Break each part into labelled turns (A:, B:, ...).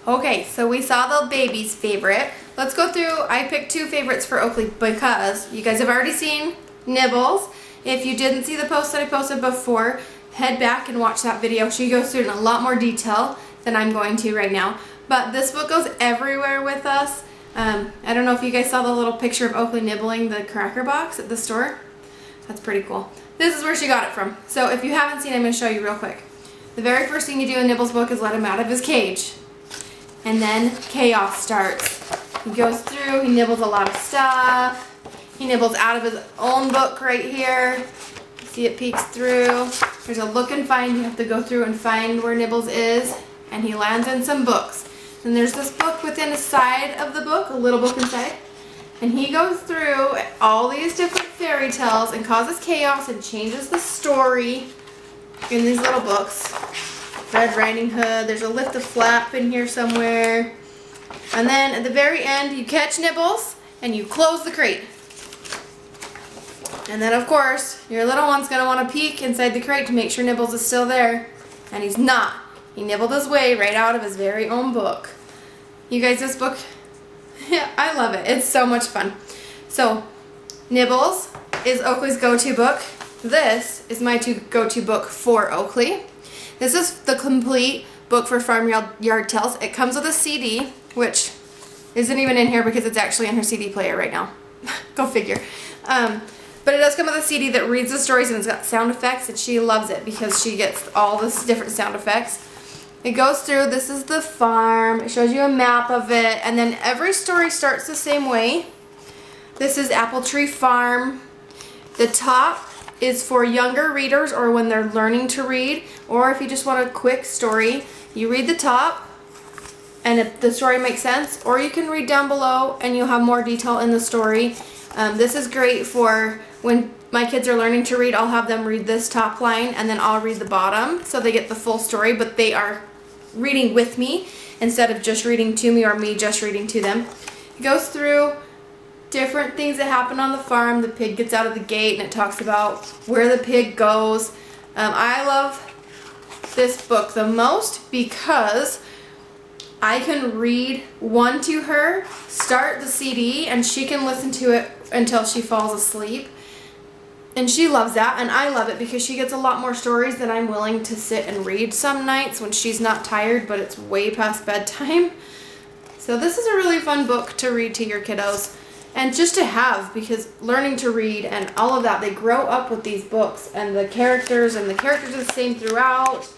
A: Okay, so we saw the baby's favorite. Let's go through. I picked two favorites for Oakley because you guys have already seen Nibbles. If you didn't see the post that I posted before, head back and watch that video. She goes through it in a lot more detail than I'm going to right now. But this book goes everywhere with us. I don't know if you guys saw the little picture of Oakley nibbling the cracker box at the store. That's pretty cool. This is where she got it from. So if you haven't seen it, I'm going to show you real quick. The very first thing you do in Nibbles' book is let him out of his cage. And then chaos starts. He goes through, he nibbles a lot of stuff. He nibbles out of his own book right here. See, it peeks through. There's a look and find. You have to go through and find where Nibbles is. And he lands in some books. And there's this book within the side of the book, a little book inside. And he goes through all these different fairy tales and causes chaos and changes the story in these little books. Red Riding Hood, there's a lift a flap in here somewhere. And then at the very end, you catch Nibbles and you close the crate. And then of course, your little one's gonna wanna peek inside the crate to make sure Nibbles is still there. And he's not. He nibbled his way right out of his very own book. You guys, this book, yeah, I love it. It's so much fun. So, Nibbles is Oakley's go-to book. This is my go-to book for Oakley. This is the complete book for Farmyard Tales. It comes with a CD, which isn't even in here because it's actually in her CD player right now. Go figure. But it does come with a CD that reads the stories and it's got sound effects, and she loves it because she gets all this different sound effects. It goes through, this is the farm, it shows you a map of it, and then every story starts the same way. This is Apple Tree Farm. The top is for younger readers or when they're learning to read, or if you just want a quick story, you read the top and if the story makes sense, or you can read down below and you'll have more detail in the story. This is great for when my kids are learning to read. I'll have them read this top line and then I'll read the bottom so they get the full story, but they are reading with me instead of just reading to me or me just reading to them. It goes through different things that happen on the farm. The pig gets out of the gate and it talks about where the pig goes. I love this book the most because I can read one to her, start the CD, and she can listen to it until she falls asleep. And she loves that, and I love it because she gets a lot more stories than I'm willing to sit and read some nights when she's not tired, but it's way past bedtime. So this is a really fun book to read to your kiddos and just to have, because learning to read and all of that, they grow up with these books and the characters are the same throughout.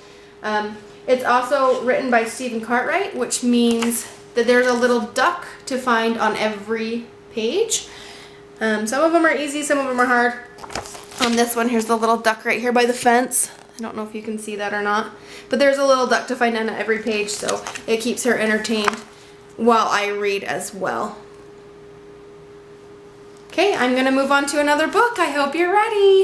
A: It's also written by Stephen Cartwright, which means that there's a little duck to find on every page. Some of them are easy, some of them are hard. On this one, here's the little duck right here by the fence. I don't know if you can see that or not, but there's a little duck to find on every page, so it keeps her entertained while I read as well. Okay, I'm going to move on to another book. I hope you're ready.